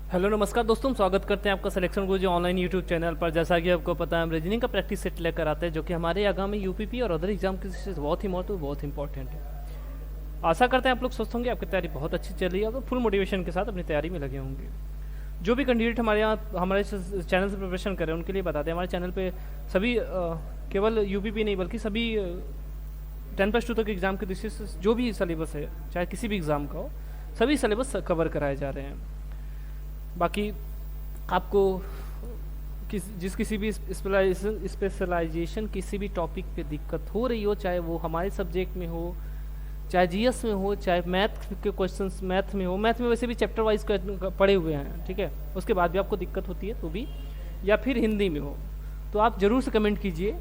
Hello नमस्कार दोस्तों, स्वागत करते हैं आपका सिलेक्शन गुरुजी ऑनलाइन यूट्यूब चैनल पर। जैसा कि आपको पता है, हम रीजनिंग का प्रैक्टिस सेट लेकर आते हैं जो कि हमारे आगामी यूपीपी और अदर एग्जाम के दृष्टि से बहुत ही महत्व बहुत इंपॉर्टेंट है। आशा करते हैं आप लोग स्वस्थ होंगे, आपकी तैयारी बहुत अच्छी चल रही है और फुल मोटिवेशन के साथ अपनी तैयारी में लगे होंगे। जो भी कैंडिडेट हमारे यहाँ हमारे चैनल से प्रिपरेशन कर रहे हैं उनके लिए बता दें, हमारे चैनल पर सभी केवल यूपीपी नहीं बल्कि सभी 10+2 तक एग्जाम के दृष्टि से जो भी सिलेबस है, चाहे किसी भी एग्ज़ाम का हो, सभी सिलेबस कवर कराए जा रहे हैं। बाकी आपको किसी भी स्पेशलाइजेशन किसी भी टॉपिक पे दिक्कत हो रही हो, चाहे वो हमारे सब्जेक्ट में हो, चाहे जीएस में हो, चाहे मैथ के क्वेश्चंस मैथ में हो, मैथ में वैसे भी चैप्टर वाइज पढ़े हुए हैं, ठीक है, उसके बाद भी आपको दिक्कत होती है तो भी, या फिर हिंदी में हो, तो आप ज़रूर से कमेंट कीजिए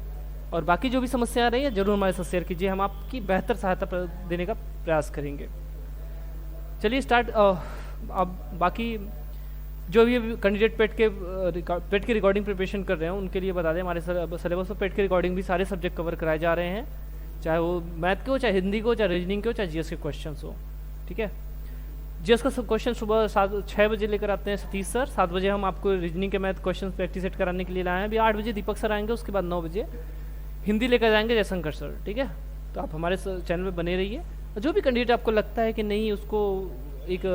और बाकी जो भी समस्या आ रही है ज़रूर हमारे साथ शेयर कीजिए, हम आपकी बेहतर सहायता देने का प्रयास करेंगे। चलिए स्टार्ट। अब बाकी जो भी कैंडिडेट पेट की रिकॉर्डिंग प्रिपरेशन कर रहे हैं उनके लिए बता दें, हमारे सिलेबस में पेट की रिकॉर्डिंग भी सारे सब्जेक्ट कवर कराए जा रहे हैं, चाहे वो मैथ के हो, चाहे हिंदी के हो, चाहे रीजनिंग के हो, चाहे जीएस के क्वेश्चंस हो, ठीक है। जीएस का क्वेश्चन सुबह 6 बजे लेकर आते हैं सतीश सर, 7 बजे हम आपको रीजनिंग के मैथ क्वेश्चन प्रैक्टिस सेट कराने के लिए लाए हैं। अभी 8 बजे दीपक सर आएंगे, उसके बाद 9 बजे हिंदी लेकर जाएंगे जयशंकर सर, ठीक है। तो आप हमारे चैनल में बने रहिए। जो भी कैंडिडेट आपको लगता है कि नहीं उसको एक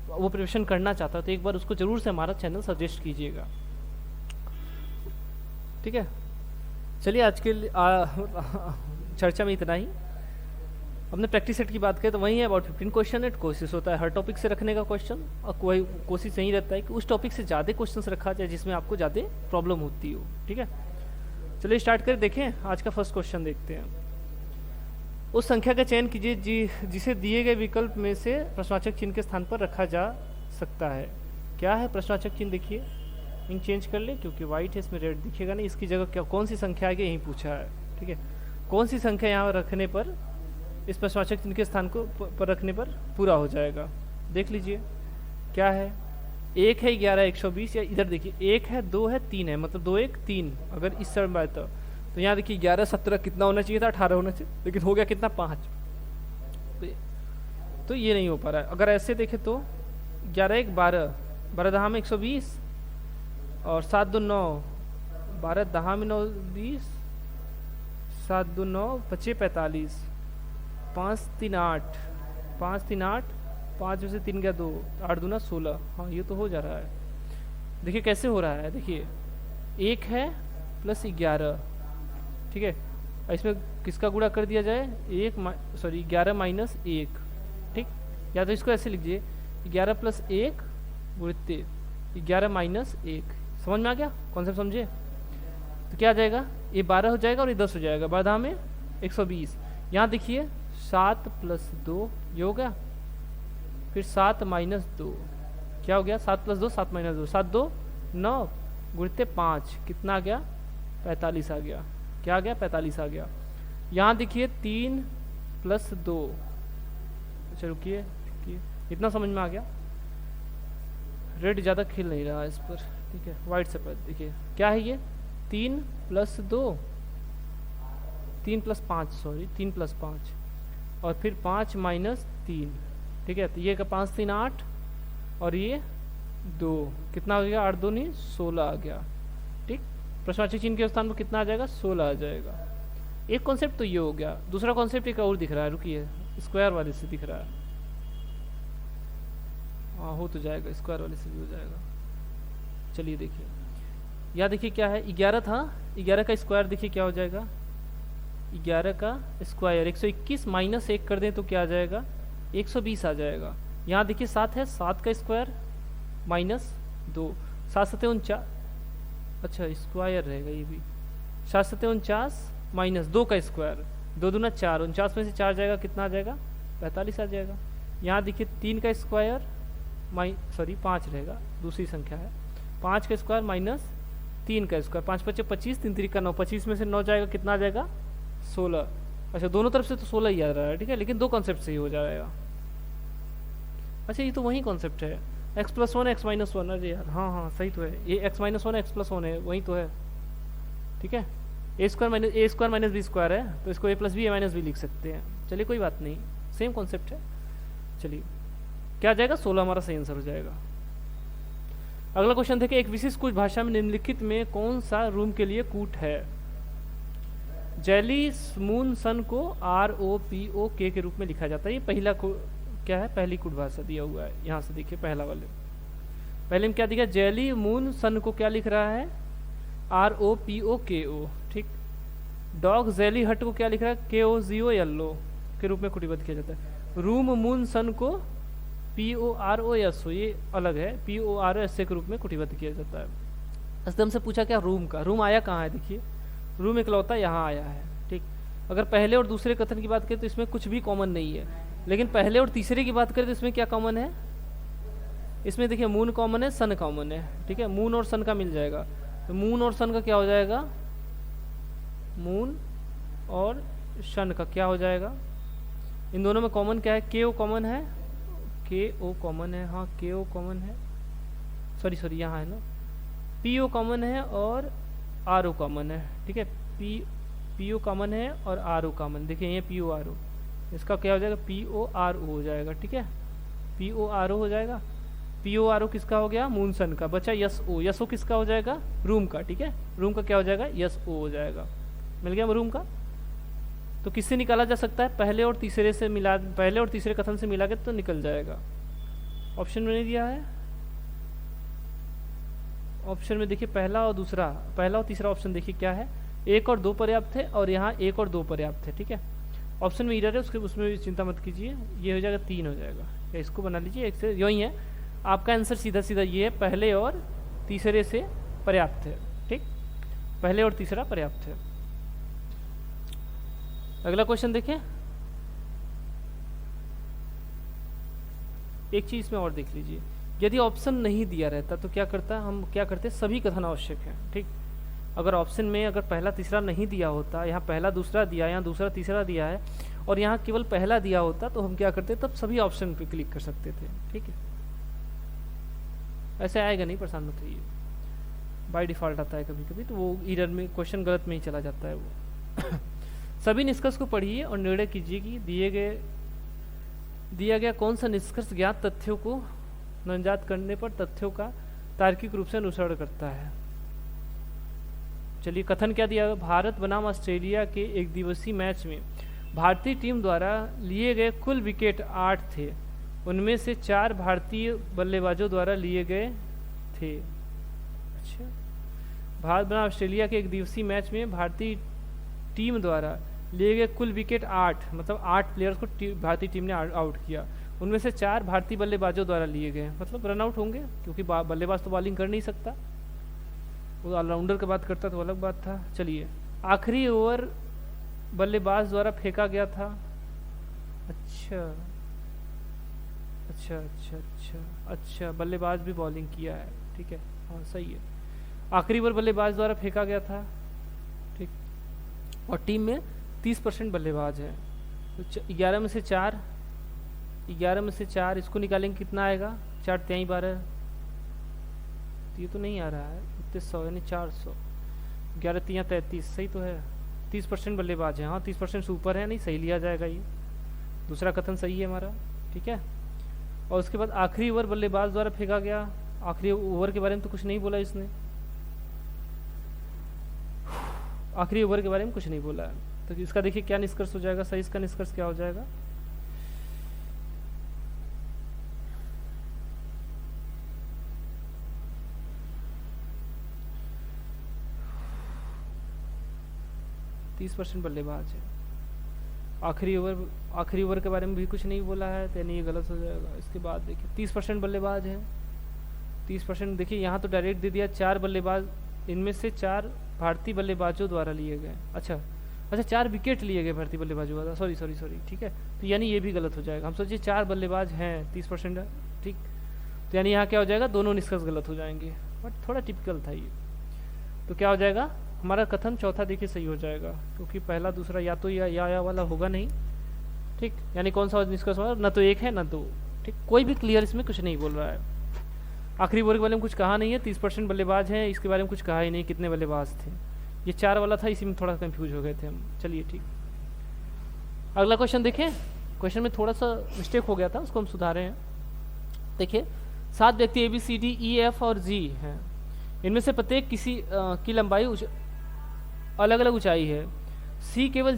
वो प्रिपरेशन करना चाहता है तो एक बार उसको जरूर से हमारा चैनल सजेस्ट कीजिएगा, ठीक है। चलिए आज के चर्चा में इतना ही। हमने प्रैक्टिस सेट की बात करें तो वही है, अबाउट 15 क्वेश्चन है। कोशिश होता है हर टॉपिक से रखने का क्वेश्चन, और कोई कोशिश नहीं रहता है कि उस टॉपिक से ज़्यादा क्वेश्चन रखा जाए जिसमें आपको ज़्यादा प्रॉब्लम होती हो, ठीक है। चलिए स्टार्ट करें। देखें आज का फर्स्ट क्वेश्चन देखते हैं। उस संख्या का चयन कीजिए जिसे दिए गए विकल्प में से प्रश्नवाचक चिन्ह के स्थान पर रखा जा सकता है। क्या है प्रश्नवाचक चिन्ह? देखिए इंक चेंज कर ले क्योंकि वाइट है, इसमें रेड दिखेगा नहीं। इसकी जगह क्या कौन सी संख्या आगे यही पूछा है, ठीक है। कौन सी संख्या यहाँ रखने पर इस प्रश्नवाचक चिन्ह के स्थान को पर रखने पर पूरा हो जाएगा? देख लीजिए क्या है। 1 है 11 120, या इधर देखिए 1 है 2 है 3 है, मतलब 2 1 3। अगर इस समय बात तो यहाँ देखिए 11 17 कितना होना चाहिए था? 18 होना चाहिए, लेकिन हो गया कितना? 5। तो ये नहीं हो पा रहा है। अगर ऐसे देखें तो 11 1 12, 12 दहा में 120, और 7 2 9, 12 दहा में 9 20, 7 2 9 25 45, 5 3 8, 5 3 8, 5 में से 3 गया 2, 8 दूना 16। हाँ ये तो हो जा रहा है। देखिए कैसे हो रहा है। देखिए 1 है प्लस 11, ठीक है। इसमें किसका गुणा कर दिया जाए? 11 माइनस 1, ठीक। या तो इसको ऐसे लिखिए 11 प्लस 1 गुणित 11 माइनस 1। समझ में आ गया कॉन्सेप्ट? समझे? तो क्या आ जाएगा? ये 12 हो जाएगा और ये 10 हो जाएगा। 12 में 120। यहाँ देखिए 7 प्लस 2 ये हो गया, फिर 7 माइनस 2 क्या हो गया? 7 प्लस 2 7 माइनस 2, 7 2 9 गुणित 5 कितना आ गया? 45 आ गया। क्या आ गया? 45 आ गया। यहाँ देखिए 3 प्लस 2, अच्छा रुकिए, इतना समझ में आ गया। रेड ज़्यादा खिल नहीं रहा इस पर, ठीक है। वाइट से पर देखिए क्या है ये? 3 प्लस 2, 3 प्लस 5, सॉरी 3 प्लस 5, और फिर 5 माइनस 3, ठीक है। तो ये का 5 3 8, और ये 2 कितना हो गया? 8 2 नहीं 16 आ गया, ठीक। प्रश्नवाचक चिन्ह के स्थान पर कितना आ जाएगा? 16 आ जाएगा। एक कॉन्सेप्ट तो ये हो गया। दूसरा कॉन्सेप्ट एक और दिख रहा है, रुकिए, स्क्वायर वाले से दिख रहा है। हाँ हो तो जाएगा, स्क्वायर वाले से भी हो जाएगा। चलिए देखिए, यहाँ देखिए क्या है? 11 था, 11 का स्क्वायर देखिए क्या हो जाएगा? 11 का स्क्वायर 121 माइनस 1 कर दें तो क्या आ जाएगा? 120 आ जाएगा। यहाँ देखिए 7 है, 7 का स्क्वायर माइनस 2, 7 7 49, अच्छा स्क्वायर रहेगा ये भी। 7 7 49 माइनस 2 का स्क्वायर, 2 दूना 4, 49 में से 4 जाएगा, कितना आ जाएगा? 45 आ जाएगा। यहाँ देखिए 3 का स्क्वायर 5 रहेगा, दूसरी संख्या है। 5 का स्क्वायर माइनस 3 का स्क्वायर, 5 5 25, 3 3 का 9, 25 में से 9 जाएगा, कितना आ जाएगा? 16। अच्छा दोनों तरफ से तो 16 ही आ रहा है, ठीक है, लेकिन दो कॉन्सेप्ट से ही हो जाएगा। अच्छा ये तो वही कॉन्सेप्ट है, x प्लस 1 x माइनस 1। अरे यार हाँ हाँ सही तो है, ये x माइनस 1 x प्लस 1 है, वही तो है, ठीक है। A square minus B square है, तो इसको a plus B minus B लिख सकते हैं। चलिए कोई बात नहीं, सेम कॉन्सेप्ट है। चलिए क्या आ जाएगा? 16 हमारा सही आंसर हो जाएगा। अगला क्वेश्चन देखिए, एक विशिष्ट कुछ भाषा में निम्नलिखित में कौन सा रूम के लिए कूट है? जैली मून सन को ROPOK के रूप में लिखा जाता है। ये पहला क्या है, पहली कूट भाषा दिया हुआ है। यहाँ से देखिए पहला वाले, पहले में क्या दिखा, जैली मून सन को क्या लिख रहा है, ROPOKO, ठीक। डॉग जैली हट को क्या लिख रहा है, KOZO के रूप में कुटीबद्ध किया जाता है। रूम मून सन को POROSO, ये अलग है, POROSA के रूप में कुटीबद्ध किया जाता है। एकदम से पूछा क्या रूम का, रूम आया कहाँ है, देखिए रूम इकलौता यहाँ आया है, ठीक। अगर पहले और दूसरे कथन की बात करें तो इसमें कुछ भी कॉमन नहीं है, लेकिन पहले और तीसरे की बात करें तो इसमें क्या कॉमन है, इसमें देखिए मून कॉमन है, सन कॉमन है, ठीक है। मून और सन का मिल जाएगा, तो मून और सन का क्या हो जाएगा, मून और सन का क्या हो जाएगा, इन दोनों में कॉमन क्या है, KO कॉमन है, KO कॉमन है, हाँ KO कॉमन है, सॉरी यहाँ है ना, PO कॉमन है और RO कॉमन है, ठीक है। PO कॉमन है और RO कॉमन, देखिए ये PORO, इसका क्या हो जाएगा, PORO हो जाएगा, ठीक है, PORO हो जाएगा। PORO किसका हो गया, मून सन का, बचा SO किसका हो जाएगा, रूम का, ठीक है। रूम का क्या हो जाएगा, SO हो जाएगा, मिल गया रूम का। तो किससे निकाला जा सकता है, पहले और तीसरे से मिला, पहले और तीसरे कथन से मिला के तो निकल जाएगा। ऑप्शन में नहीं दिया है, ऑप्शन में देखिए पहला और दूसरा, पहला और तीसरा ऑप्शन देखिए क्या है, 1 और 2 पर्याप्त है और यहाँ 1 और 2 पर्याप्त है, ठीक है। ऑप्शन में इरर है, उसमें भी चिंता मत कीजिए, ये हो जाएगा 3 हो जाएगा, या इसको बना लीजिए 1 से, यही है आपका आंसर, सीधा सीधा ये है, पहले और तीसरे से पर्याप्त है, ठीक, पहले और तीसरा पर्याप्त है। अगला क्वेश्चन देखिए, एक चीज में और देख लीजिए, यदि ऑप्शन नहीं दिया रहता तो क्या करता, हम क्या करते, सभी कथन आवश्यक है, ठीक। अगर ऑप्शन में अगर पहला तीसरा नहीं दिया होता, यहाँ पहला दूसरा दिया, यहाँ दूसरा तीसरा दिया है और यहाँ केवल पहला दिया होता, तो हम क्या करते, तब सभी ऑप्शन पे क्लिक कर सकते थे, ठीक है। ऐसे आएगा नहीं, परेशान मत होइए, बाय डिफॉल्ट आता है कभी कभी, तो वो एरर में, क्वेश्चन गलत में ही चला जाता है वो। सभी निष्कर्ष को पढ़िए और निर्णय कीजिए कि दिया गया कौन सा निष्कर्ष ज्ञात तथ्यों को नवजात करने पर तथ्यों का तार्किक रूप से अनुसरण करता है। चलिए कथन क्या दिया, भारत बनाम ऑस्ट्रेलिया के एक दिवसीय मैच में भारतीय टीम द्वारा लिए गए कुल विकेट 8 थे, उनमें से 4 भारतीय बल्लेबाजों द्वारा लिए गए थे। अच्छा, भारत बनाम ऑस्ट्रेलिया के एक दिवसीय मैच में भारतीय टीम द्वारा लिए गए कुल विकेट 8, मतलब 8 प्लेयर्स को भारतीय टीम ने आउट किया, उनमें से 4 भारतीय बल्लेबाजों द्वारा लिए गए, मतलब रन आउट होंगे, क्योंकि बल्लेबाज तो बॉलिंग कर नहीं सकता, वो ऑलराउंडर की बात करता तो अलग बात था। चलिए, आखिरी ओवर बल्लेबाज द्वारा फेंका गया था। अच्छा अच्छा अच्छा अच्छा अच्छा, बल्लेबाज भी बॉलिंग किया है, ठीक है, हाँ सही है। आखिरी ओवर बल्लेबाज द्वारा फेंका गया था, ठीक, और टीम में 30% बल्लेबाज है, तो 11 में से 4, इसको निकालेंगे कितना आएगा, 4 3 12, ये तो नहीं आ रहा है, 100 यानी 400, 11 3 33, सही तो है, 30% बल्लेबाज है, हाँ 30% से ऊपर है, नहीं सही लिया जाएगा, ये दूसरा कथन सही है हमारा, ठीक है। और उसके बाद आखिरी ओवर बल्लेबाज द्वारा फेंका गया, आखिरी ओवर के बारे में तो कुछ नहीं बोला इसने, आखिरी ओवर के बारे में कुछ नहीं बोला है, तो इसका देखिए क्या निष्कर्ष हो जाएगा, सही इसका निष्कर्ष क्या हो जाएगा, %30 बल्लेबाज है, आखिरी ओवर के बारे में भी कुछ नहीं बोला है, तो यानी ये गलत हो जाएगा। इसके बाद देखिए 30% बल्लेबाज है, 30% देखिए यहाँ तो डायरेक्ट दे दिया 4 बल्लेबाज, इनमें से 4 भारतीय बल्लेबाजों द्वारा लिए गए, अच्छा 4 विकेट लिए गए भारतीय बल्लेबाजों द्वारा, सॉरी, ठीक है, तो यानी ये भी गलत हो जाएगा। हम सोचिए 4 बल्लेबाज हैं, 30% है, ठीक, तो यानी यहाँ क्या हो जाएगा, दोनों निष्कर्ष गलत हो जाएंगे, बट थोड़ा टिपिकल था ये, तो क्या हो जाएगा हमारा कथन चौथा देखिए सही हो जाएगा, क्योंकि पहला दूसरा या तो या वाला होगा नहीं, ठीक, यानी कौन सा निष्कर्ष होगा, ना तो 1 है ना 2, ठीक, कोई भी क्लियर इसमें कुछ नहीं बोल रहा है। आखिरी ओवर के बारे में कुछ कहा नहीं है, 30% बल्लेबाज हैं, इसके बारे में कुछ कहा ही नहीं कितने बल्लेबाज थे, ये 4 वाला था, इसी में थोड़ा कंफ्यूज हो गए थे हम। चलिए ठीक, अगला क्वेश्चन देखें, क्वेश्चन में थोड़ा सा मिस्टेक हो गया था, उसको हम सुधारे हैं। देखिए, 7 व्यक्ति A B C D E F और जी हैं। इनमें से प्रत्येक किसी की लंबाई अलग अलग ऊंचाई है। सी केवल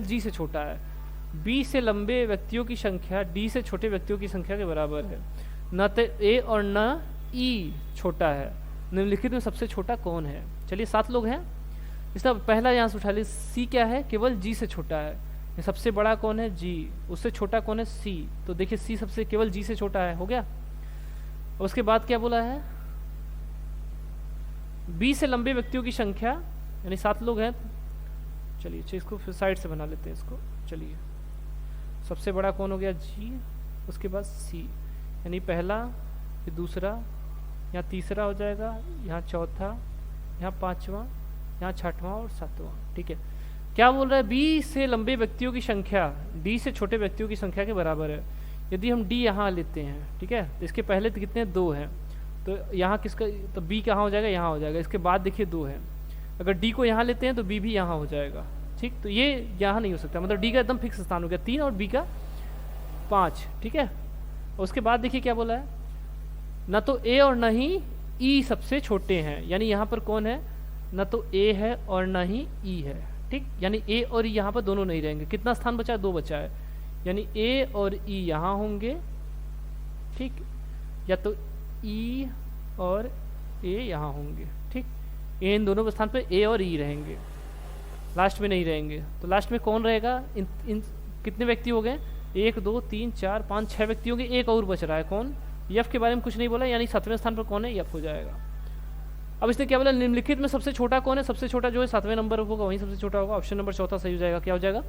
जी से छोटा है। बी से लंबे व्यक्तियों की संख्या डी से छोटे व्यक्तियों की संख्या के बराबर है। न तो ए और न ई छोटा है। निम्नलिखित में सबसे छोटा कौन है? चलिए 7 लोग हैं। इसका पहला यहाँ से उठा ली, सी क्या है? केवल जी से छोटा है। ये सबसे बड़ा कौन है? जी। उससे छोटा कौन है? सी। तो देखिए सी सबसे केवल जी से छोटा है, हो गया। उसके बाद क्या बोला है? बी से लंबे व्यक्तियों की संख्या, यानी 7 लोग हैं। चलिए इसको फिर साइड से बना लेते हैं इसको। चलिए सबसे बड़ा कौन हो गया? जी। उसके बाद सी, यानी पहला, ये दूसरा, यहाँ तीसरा हो जाएगा, यहाँ चौथा, यहाँ पांचवा, यहाँ छठवां और सातवां। ठीक है, क्या बोल रहा है? बी से लंबे व्यक्तियों की संख्या डी से छोटे व्यक्तियों की संख्या के बराबर है। यदि हम डी यहाँ लेते हैं, ठीक है, तो इसके पहले तो कितने? 2 हैं, तो यहाँ किसका? तो बी कहाँ हो जाएगा? यहाँ हो जाएगा। इसके बाद देखिए 2 है। अगर डी को यहाँ लेते हैं तो बी भी यहाँ हो जाएगा। ठीक, तो ये यहाँ नहीं हो सकता, मतलब डी का एकदम फिक्स स्थान हो गया 3 और बी का 5। ठीक है, उसके बाद देखिए क्या बोला है? न तो ए और न ही ई सबसे छोटे हैं, यानी यहाँ पर कौन है? न तो ए है और न ही ई है। ठीक, यानी ए और ई यहाँ पर दोनों नहीं रहेंगे। कितना स्थान बचा है? 2 बचा है, यानी ए और ई यहाँ होंगे। ठीक, या तो ई और ए यहाँ होंगे। ठीक, इन दोनों के स्थान पे ए और ई रहेंगे, लास्ट में नहीं रहेंगे। तो लास्ट में कौन रहेगा? इन कितने व्यक्ति हो गए? 1 2 3 4 5 6 व्यक्ति हो गए। एक और बच रहा है, कौन? यफ के बारे में कुछ नहीं बोला, यानी 7वें स्थान पर कौन है? यफ हो जाएगा। अब इसने क्या बोला? निम्नलिखित में सबसे छोटा कौन है? सबसे छोटा जो है 7वें नंबर होगा वही सबसे छोटा होगा। ऑप्शन नंबर चौथा सही हो जाएगा। क्या हो जाएगा?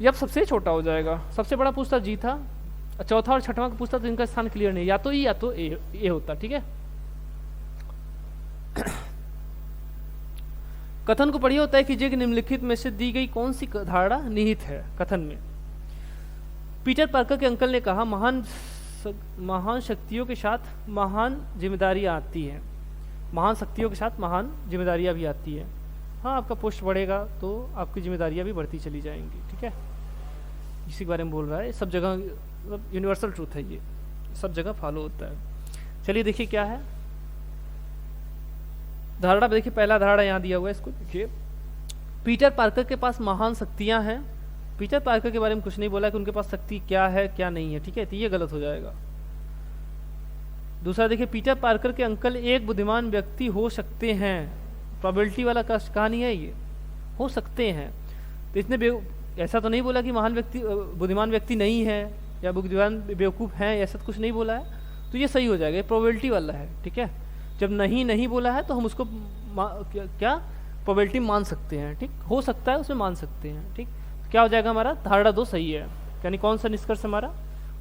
यफ सबसे छोटा हो जाएगा। सबसे बड़ा पूछता जी था, चौथा और छठवां का पूछता तो इनका स्थान क्लियर नहीं, या तो ई या तो ए होता। ठीक है, कथन को पढ़िए। होता है कि निम्नलिखित में से दी गई कौन सी धारणा निहित है कथन में? पीटर पार्कर के अंकल ने कहा, महान शक्तियों के साथ महान जिम्मेदारियां आती हैं। महान शक्तियों के साथ महान जिम्मेदारियां भी आती है। हाँ, आपका पोस्ट बढ़ेगा तो आपकी जिम्मेदारियां भी बढ़ती चली जाएंगी। ठीक है, इसी के बारे में बोल रहा है। सब जगह मतलब यूनिवर्सल ट्रूथ है, ये सब जगह फॉलो होता है। चलिए देखिए क्या है धारणा। देखिए पहला धारणा यहाँ दिया हुआ है, इसको देखिए। पीटर पार्कर के पास महान शक्तियां हैं। पीटर पार्कर के बारे में कुछ नहीं बोला कि उनके पास शक्ति क्या है क्या नहीं है। ठीक है, तो ये गलत हो जाएगा। दूसरा देखिए, पीटर पार्कर के अंकल एक बुद्धिमान व्यक्ति हो सकते हैं। प्रोबेबिलिटी वाला कहानी है ये, हो सकते हैं। तो इसने ऐसा तो नहीं बोला कि महान व्यक्ति बुद्धिमान व्यक्ति नहीं है या बुद्धिमान बेवकूफ़ हैं, ऐसा तो कुछ नहीं बोला है। तो ये सही हो जाएगा, ये प्रोबेबिलिटी वाला है। ठीक है, जब नहीं बोला है तो हम उसको क्या प्रोबेबिलिटी मान सकते हैं। ठीक, हो सकता है उसमें मान सकते हैं। ठीक, क्या हो जाएगा हमारा? धारणा 2 सही है। यानी कौन सा निष्कर्ष हमारा?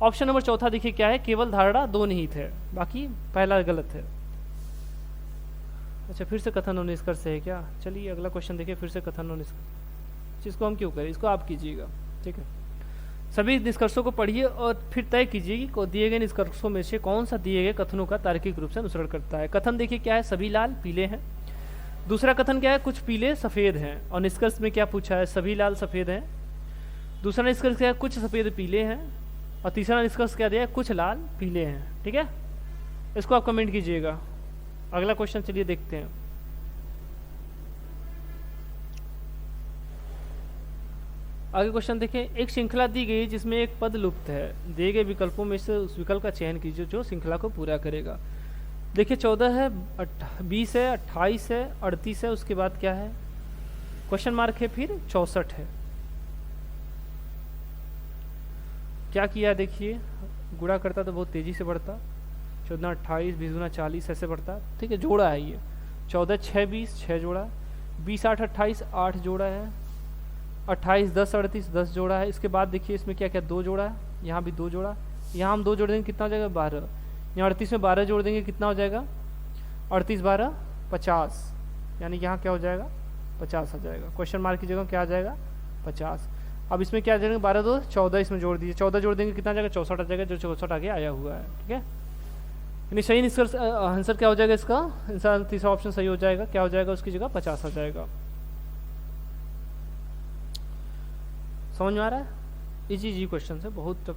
ऑप्शन नंबर चौथा देखिए क्या है, केवल धारणा 2 निहित है, बाकी पहला गलत है। अच्छा, फिर से कथन और निष्कर्ष है क्या? चलिए अगला क्वेश्चन देखिए, फिर से कथन और निष्कर्ष। इसको हम क्यों करें, इसको आप कीजिएगा। ठीक है, सभी निष्कर्षों को पढ़िए और फिर तय कीजिए कि दिए गए निष्कर्षों में से कौन सा दिए गए कथनों का तार्किक रूप से अनुसरण करता है। कथन देखिए क्या है, सभी लाल पीले हैं। दूसरा कथन क्या है, कुछ पीले सफ़ेद हैं। और निष्कर्ष में क्या पूछा है, सभी लाल सफ़ेद हैं। दूसरा निष्कर्ष क्या है, कुछ सफ़ेद पीले हैं। और तीसरा निष्कर्ष क्या दिया है, कुछ लाल पीले हैं। ठीक है, इसको आप कमेंट कीजिएगा। अगला क्वेश्चन चलिए देखते हैं। आगे क्वेश्चन देखें, एक श्रृंखला दी गई जिसमें एक पद लुप्त है। दिए गए विकल्पों में से उस विकल्प का चयन कीजिए जो श्रृंखला को पूरा करेगा। देखिए 14 है, 20 है, 28 है, 38 है। उसके बाद क्या है, क्वेश्चन मार्क है, फिर 64 है। क्या किया देखिए, गुणा करता तो बहुत तेजी से बढ़ता। 14 28 20 गुना 40 ऐसे बढ़ता। ठीक है, जोड़ा है ये। 14 6 20 6 जोड़ा, 20 8 28 8 जोड़ा है, 28 10 38 10 जोड़ा है। इसके बाद देखिए इसमें क्या क्या 2 जोड़ा है, यहाँ भी 2 जोड़ा, यहाँ हम 2 जोड़ देंगे कितना हो जाएगा 12। यहाँ 38 में 12 जोड़ देंगे कितना हो जाएगा 38 12 50, यानी यहाँ क्या हो जाएगा 50 आ जाएगा। क्वेश्चन मार्क की जगह क्या आ जाएगा 50। अब इसमें क्या आ जाएगा 12 2 14, इसमें जोड़ दीजिए, 14 जोड़ देंगे कितना आ जाएगा 64 आ जाएगा, जो 64 आगे आया हुआ है। ठीक है, यानी सही निष्कर्ष आंसर क्या हो जाएगा इसका, आंसर तीसरा ऑप्शन सही हो जाएगा। क्या हो जाएगा उसकी जगह 50 आ जाएगा। समझ में आ रहा है, इजी क्वेश्चन है बहुत।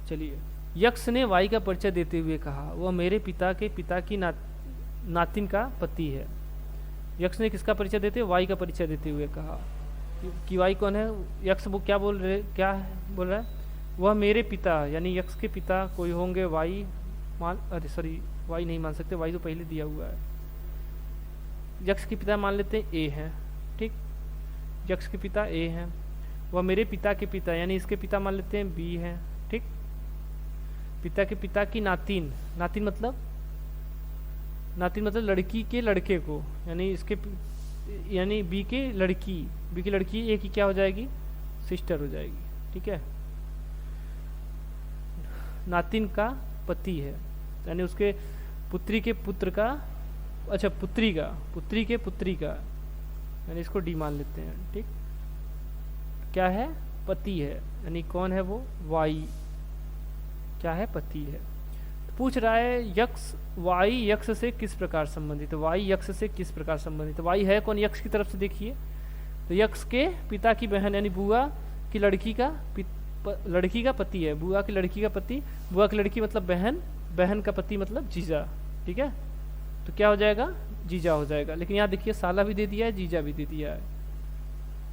चलिए यक्ष ने वाई का परिचय देते हुए कहा, वह मेरे पिता के पिता की नातिन का पति है। यक्ष ने किसका परिचय देते हुए? वाई का परिचय देते हुए कहा कि वाई कौन है? यक्ष वो क्या बोल रहा है? वह मेरे पिता, यानी यक्ष के पिता कोई होंगे वाई वाई नहीं मान सकते, वाई तो पहले दिया हुआ है। यक्ष के पिता मान लेते हैं ए है, ठीक, यक्ष के पिता ए हैं। वह मेरे पिता के पिता, यानी इसके पिता मान लेते हैं बी है, ठीक। पिता के पिता की नातिन, नातिन मतलब लड़की के लड़के को, यानी इसके यानी बी की लड़की ए की क्या हो जाएगी? सिस्टर हो जाएगी, ठीक है। नातिन का पति है, यानी उसके पुत्री के पुत्र का, अच्छा पुत्री के पुत्री का, यानी इसको डी मान लेते हैं, ठीक। क्या है? पति है, यानी कौन है वो? वाई क्या है? पति है। तो पूछ रहा है यक्ष वाई यक्ष से किस प्रकार संबंधित है? वाई यक्ष से किस प्रकार संबंधित है? वाई है कौन? यक्ष की तरफ से देखिए तो यक्ष के पिता की बहन, यानी बुआ की लड़की का पति है। बुआ की लड़की का पति, बुआ की लड़की मतलब बहन, बहन का पति मतलब जीजा, ठीक है। तो क्या हो जाएगा? जीजा हो जाएगा। लेकिन यहाँ देखिए साला भी दे दिया है, जीजा भी दे दिया है।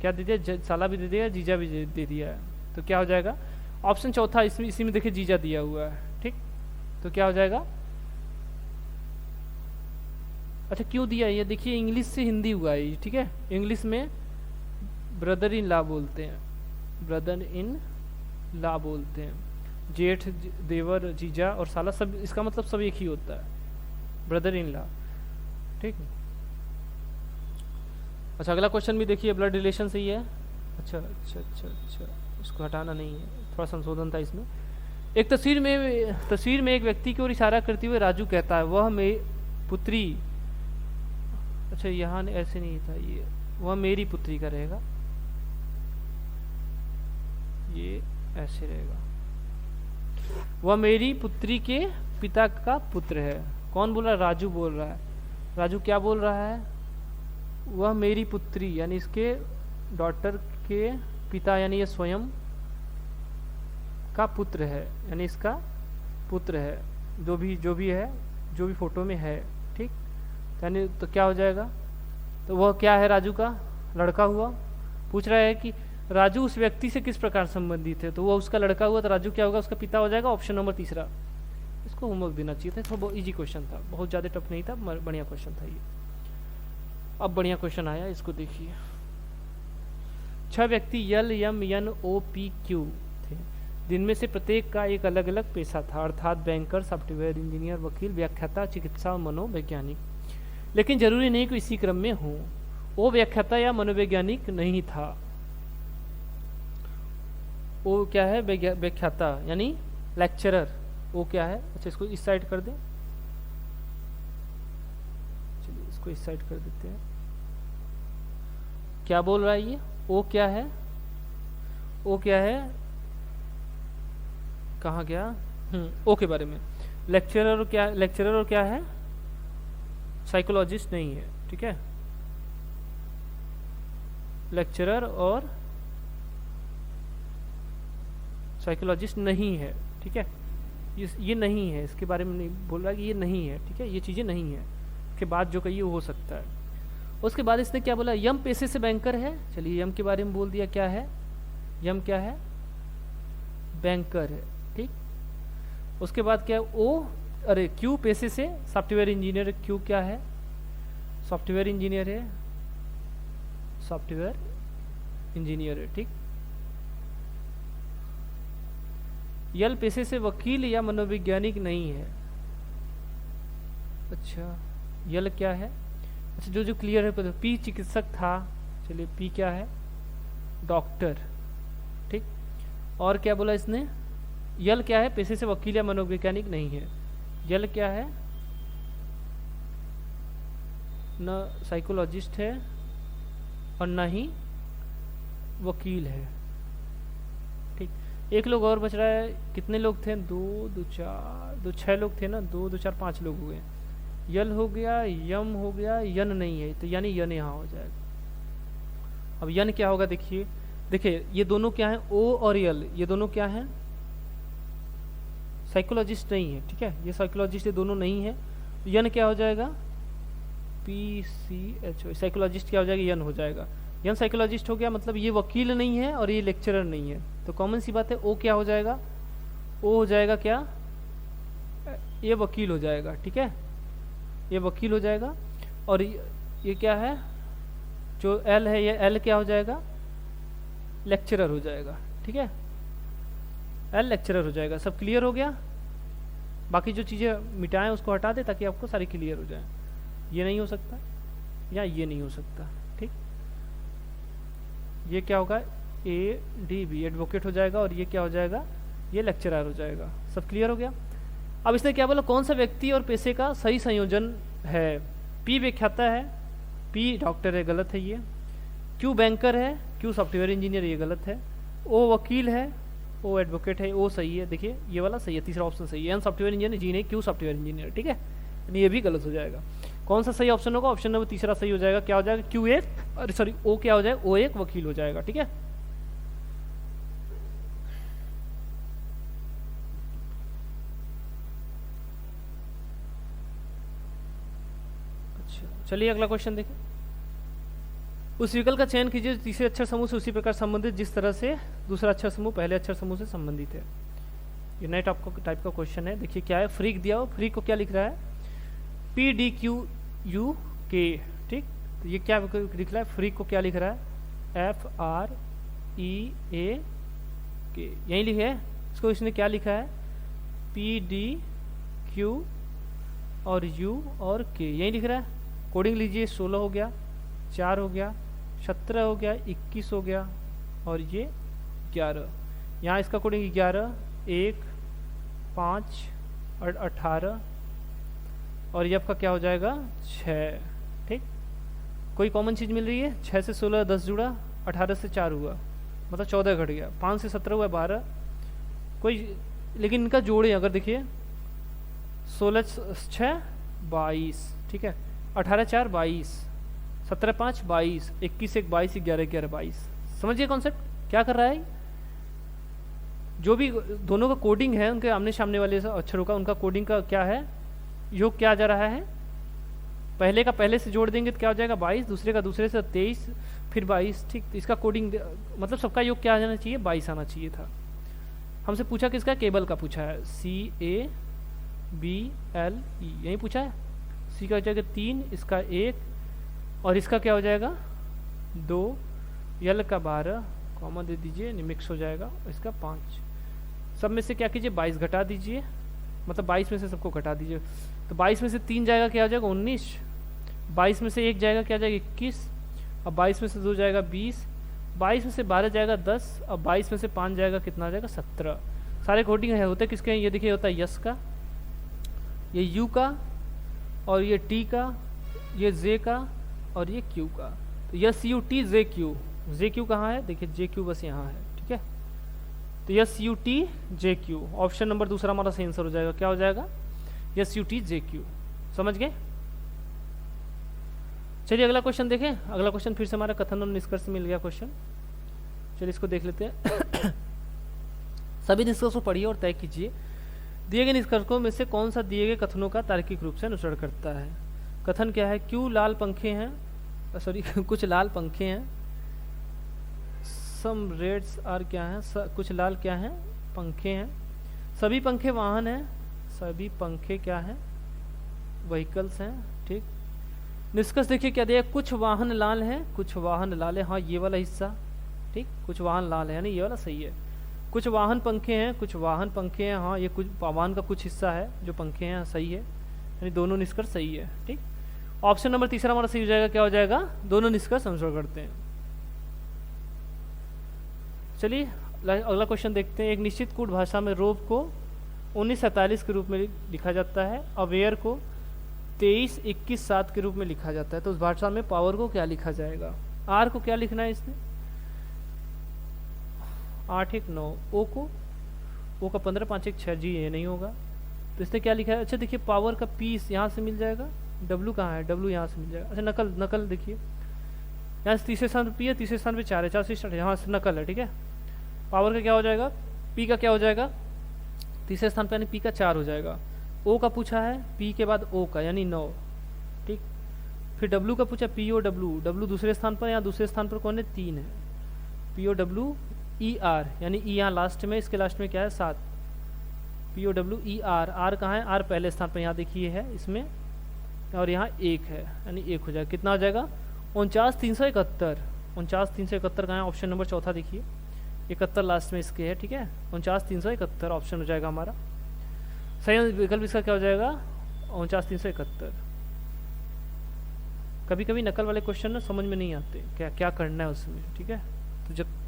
क्या दे दिया? साला भी दे दिया है, जीजा भी दे दिया है। तो क्या हो जाएगा? ऑप्शन चौथा, इसी में देखिए जीजा दिया हुआ है, ठीक। तो क्या हो जाएगा? अच्छा क्यों दिया ये? देखिए इंग्लिश से हिंदी हुआ है ये, ठीक है। इंग्लिश में ब्रदर इन लॉ बोलते हैं, ब्रदर इन लॉ बोलते हैं। जेठ, देवर, जीजा और साला सब इसका मतलब सब एक ही होता है, ब्रदर इन लॉ, ठीक। अच्छा अगला क्वेश्चन भी देखिए, ब्लड रिलेशन से ही है। अच्छा अच्छा अच्छा अच्छा, इसको हटाना नहीं है, थोड़ा संशोधन था इसमें। एक तस्वीर में एक व्यक्ति की ओर इशारा करते हुए राजू कहता है, वह मेरी पुत्री, अच्छा यहाँ ऐसे नहीं था ये, वह मेरी पुत्री का रहेगा, ये ऐसे रहेगा। वह मेरी पुत्री के पिता का पुत्र है। कौन बोल रहा है? राजू बोल रहा है। राजू क्या बोल रहा है? वह मेरी पुत्री, यानी इसके डॉटर के पिता, यानी ये स्वयं का पुत्र है, यानी इसका पुत्र है, जो भी है, जो भी फोटो में है, ठीक। यानी तो क्या हो जाएगा? तो वह क्या है? राजू का लड़का हुआ। पूछ रहा है कि राजू उस व्यक्ति से किस प्रकार संबंधित है, तो वह उसका लड़का हुआ, तो राजू क्या होगा? उसका पिता हो जाएगा। ऑप्शन नंबर तीसरा। इसको होमवर्क देना चाहिए था, थोड़ा बहुत इजी क्वेश्चन था, बहुत ज़्यादा टफ नहीं था, बढ़िया क्वेश्चन था ये। अब बढ़िया क्वेश्चन आया, इसको देखिए। 6 व्यक्ति यल यम यन ओ पी क्यू थे, जिनमें से प्रत्येक का एक अलग अलग पेशा था, अर्थात बैंकर, सॉफ्टवेयर इंजीनियर, वकील, व्याख्याता, चिकित्सा, मनोवैज्ञानिक। लेकिन जरूरी नहीं कि इसी क्रम में हो। वो व्याख्याता या मनोवैज्ञानिक नहीं था। वो क्या है? व्याख्याता यानी लेक्चरर। वो क्या है? अच्छा इसको इस साइड कर दें, चलिए इसको इस साइड कर देते हैं। क्या बोल रहा है ये? वो क्या है? वो क्या है? कहाँ गया? ओ के बारे में। लेक्चरर और क्या है? साइकोलॉजिस्ट नहीं है, ठीक है। लेक्चरर और साइकोलॉजिस्ट नहीं है, ठीक है। ये नहीं है, इसके बारे में नहीं बोल रहा कि ये नहीं है, ठीक है। ये चीज़ें नहीं है, इसके बाद जो कहिए वो हो सकता है। उसके बाद इसने क्या बोला? यम पेशे से बैंकर है। चलिए यम के बारे में बोल दिया। क्या है? यम क्या है? बैंकर है, ठीक। उसके बाद क्या है? ओ अरे क्यू पेशे से सॉफ्टवेयर इंजीनियर। क्यू क्या है? सॉफ्टवेयर इंजीनियर है, सॉफ्टवेयर इंजीनियर है, ठीक। यल पेशे से वकील या मनोवैज्ञानिक नहीं है। अच्छा यल क्या है? अच्छा जो क्लियर है। पी चिकित्सक था। चलिए पी क्या है? डॉक्टर, ठीक। और क्या बोला इसने? यल क्या है? पेशे से वकील या मनोवैज्ञानिक नहीं है। यल क्या है? न साइकोलॉजिस्ट है और न ही वकील है, ठीक। एक लोग और बच रहा है। कितने लोग थे? 6 लोग थे ना। 2 2 4 5 लोग हुए। यल हो गया, यम हो गया, यन नहीं है, तो यानी यन यहाँ हो जाएगा। अब यन क्या होगा? देखिए ये दोनों क्या है? ओ और यल, ये दोनों क्या है? साइकोलॉजिस्ट नहीं है, ठीक है, ये साइकोलॉजिस्ट ये दोनों नहीं है। यन क्या हो जाएगा, PCH, साइकोलॉजिस्ट क्या हो जाएगा, यन हो जाएगा। यन साइकोलॉजिस्ट हो गया, मतलब ये वकील नहीं है और ये लेक्चरर नहीं है, तो कॉमन सी बात है ओ क्या हो जाएगा, ओ हो जाएगा क्या, ये वकील हो जाएगा, ठीक है, ये वकील हो जाएगा। और ये क्या है, जो एल है, ये एल क्या हो जाएगा, लेक्चरर हो जाएगा, ठीक है, एल लेक्चरर हो जाएगा। सब क्लियर हो गया, बाकी जो चीज़ें मिटाएं उसको हटा दे ताकि आपको सारी क्लियर हो जाए। ये नहीं हो सकता या ये नहीं हो सकता, ठीक, ये क्या होगा, ADB एडवोकेट हो जाएगा, और ये क्या हो जाएगा, ये लेक्चरर हो जाएगा। सब क्लियर हो गया। अब इसने क्या बोला, कौन सा व्यक्ति और पेशे का सही संयोजन है। P व्याख्याता है, P डॉक्टर है, गलत है ये। Q बैंकर है, Q सॉफ्टवेयर इंजीनियर, ये गलत है। O वकील है, O एडवोकेट है, O सही है, देखिए ये वाला सही है, तीसरा ऑप्शन सही है। N सॉफ्टवेयर इंजीनियर, जी नहीं, Q सॉफ्टवेयर इंजीनियर, ठीक है, यानी ये भी गलत हो जाएगा। कौन सा सही ऑप्शन होगा, ऑप्शन नंबर तीसरा सही हो जाएगा। क्या हो जाएगा, Q1, अरे सॉरी O क्या हो जाएगा, O1 वकील हो जाएगा, ठीक है। चलिए अगला क्वेश्चन देखें। उस विकल्प का चयन कीजिए तीसरे अक्षर समूह से उसी प्रकार संबंधित जिस तरह से दूसरा अक्षर समूह पहले अक्षर समूह से संबंधित है। ये नए टाइप का क्वेश्चन है। देखिए क्या है, फ्रीक दिया हो, फ्रीक को क्या लिख रहा है, PDQUK, ठीक, तो ये क्या लिख रहा है, फ्रीक को क्या लिख रहा है, FREAK, यही लिखे है। इसको इसने क्या लिखा है, PDQ और U और K, यही लिख रहा है। कोडिंग लीजिए, 16 हो गया, 4 हो गया, 17 हो गया, 21 हो गया, और ये 11। यहाँ इसका कोडिंग 11, 1, 5 और 18, और ये आपका क्या हो जाएगा, 6, ठीक। कोई कॉमन चीज़ मिल रही है, 6 से 16 10 जुड़ा, 18 से 4 हुआ, मतलब 14 घट गया, 5 से 17 हुआ 12, कोई, लेकिन इनका जोड़े अगर देखिए, 16 6 22, ठीक है, 18 4 22, 17 5 22, 21 1 22, 11 11 22। समझिए कॉन्सेप्ट क्या कर रहा है। जो भी दोनों का कोडिंग है, उनके आमने सामने वाले अक्षरों का, उनका कोडिंग का क्या है, योग क्या जा रहा है, पहले का पहले से जोड़ देंगे तो क्या हो जाएगा 22, दूसरे का दूसरे से 23, फिर 22, ठीक। तो इसका कोडिंग मतलब सबका योग क्या आ जाना चाहिए, 22 आना चाहिए था। हमसे पूछा किसका, केबल का पूछा है, CABLE, यही पूछा है। सी का हो जाएगा 3, इसका 1, और इसका क्या हो जाएगा 2, यल का 12, कॉमा दे दीजिए, मिक्स हो जाएगा, इसका 5। सब में से क्या कीजिए, 22 घटा दीजिए, मतलब 22 में से सबको घटा दीजिए। तो 22 में से 3 जाएगा क्या हो जाएगा 19, 22 में से 1 जाएगा क्या हो जाएगा 21, अब 22 में से 2 जाएगा 20, 22 में से 12 जाएगा 10, अब 22 में से 5 जाएगा कितना आ जाएगा 17। सारे कोडिंग है होते किसके हैं, ये देखिए होता है यस का, ये यू का, और ये टी का, ये जे का, और ये क्यू का। तो यस यू टी जे क्यू, जे क्यू कहाँ है, देखिए जे क्यू बस यहाँ है, ठीक है। तो यस यू टी जे क्यू, ऑप्शन नंबर दूसरा हमारा सही आंसर हो जाएगा। क्या हो जाएगा, यस यू टी जे क्यू। समझ गए। चलिए अगला क्वेश्चन देखें। अगला क्वेश्चन फिर से हमारा कथन और निष्कर्ष मिल गया क्वेश्चन। चलिए इसको देख लेते हैं। सभी निष्कर्ष को पढ़िए और तय कीजिए, दिए गए निष्कर्षों में से कौन सा दिए गए कथनों का तार्किक रूप से अनुसरण करता है। कथन क्या है, क्यों लाल पंखे हैं, सॉरी कुछ लाल पंखे हैं, सम रेड्स आर क्या हैं, कुछ लाल क्या हैं, पंखे हैं, सभी पंखे वाहन हैं, सभी पंखे क्या हैं, व्हीकल्स हैं, ठीक। निष्कर्ष देखिए क्या दिया, कुछ वाहन लाल हैं, कुछ वाहन लाल है, हाँ ये वाला हिस्सा, ठीक, कुछ वाहन लाल है, यानी ये वाला सही है। कुछ वाहन पंखे हैं, कुछ वाहन पंखे हैं, हाँ ये कुछ वाहन का कुछ हिस्सा है जो पंखे हैं, सही है, यानी दोनों निष्कर्ष सही है, ठीक। ऑप्शन नंबर तीसरा हमारा सही हो जाएगा। क्या हो जाएगा, दोनों निष्कर्ष अनुसरण करते हैं। चलिए अगला क्वेश्चन देखते हैं। एक निश्चित कूट भाषा में रोब को 1947 के रूप में लिखा जाता है, अवेयर को 23 21 7 के रूप में लिखा जाता है। तो उस भाषा में पावर को क्या लिखा जाएगा, आर को क्या लिखना है इसने, 8 1 9, ओ का 15 5 1 6, जी ये नहीं होगा, तो इसने क्या लिखा है। अच्छा देखिए पावर का पीस यहाँ से मिल जाएगा, डब्लू कहाँ है, डब्लू यहाँ से मिल जाएगा। अच्छा नकल देखिए, यहाँ से तीसरे स्थान पर पी है, तीसरे स्थान पे 4 है, 4 से स्टार्ट है, यहाँ से नकल है, ठीक है। पावर का क्या हो जाएगा, पी का क्या हो जाएगा तीसरे स्थान पर यानी पी का 4 हो जाएगा। ओ का पूछा है पी के बाद ओ का यानी 9, ठीक। फिर डब्ल्यू का पूछा पी ओ डब्ल्यू, डब्ल्यू दूसरे स्थान पर, यहाँ दूसरे स्थान पर कौन है 3 है। P O W E R यानी ई यहाँ लास्ट में, इसके लास्ट में क्या है 7, P O W E R, R कहाँ है, आर पहले स्थान पर यहाँ देखिए है इसमें, और यहाँ 1 है यानी 1 हो जाएगा। कितना हो जाएगा 49371, 49371 कहाँ है, ऑप्शन नंबर चौथा देखिए, 71 लास्ट में इसके है, ठीक है। 49371 ऑप्शन हो जाएगा हमारा सही विकल्प। इसका क्या हो जाएगा 49371। कभी कभी नकल वाले क्वेश्चन ना समझ में नहीं आते, क्या क्या करना है उसमें, ठीक है।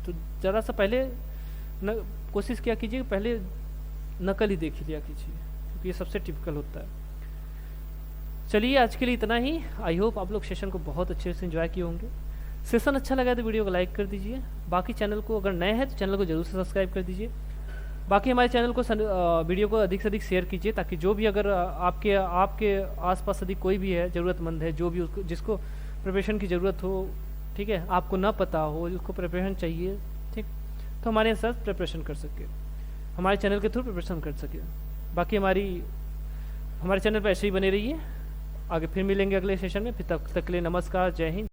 तो ज़रा सा पहले कोशिश किया कीजिए, पहले नकल ही देख लिया कीजिए, क्योंकि ये सबसे टिपिकल होता है। चलिए आज के लिए इतना ही। आई होप आप लोग सेशन को बहुत अच्छे से एंजॉय किए होंगे। सेशन अच्छा लगा तो वीडियो को लाइक कर दीजिए। बाकी चैनल को अगर नए हैं तो चैनल को जरूर से सब्सक्राइब कर दीजिए। बाकी हमारे चैनल को वीडियो को अधिक से अधिक शेयर कीजिए, ताकि जो भी अगर आपके आसपास यदि कोई भी है ज़रूरतमंद है, जो भी जिसको प्रिपरेशन की ज़रूरत हो, ठीक है, आपको ना पता हो, जिसको प्रिपरेशन चाहिए, ठीक, तो हमारे साथ प्रिपरेशन कर सके, हमारे चैनल के थ्रू प्रिपरेशन कर सके। बाकी हमारे चैनल पर ऐसे ही बने रहिए। आगे फिर मिलेंगे अगले सेशन में, फिर तक के लिए नमस्कार, जय हिंद।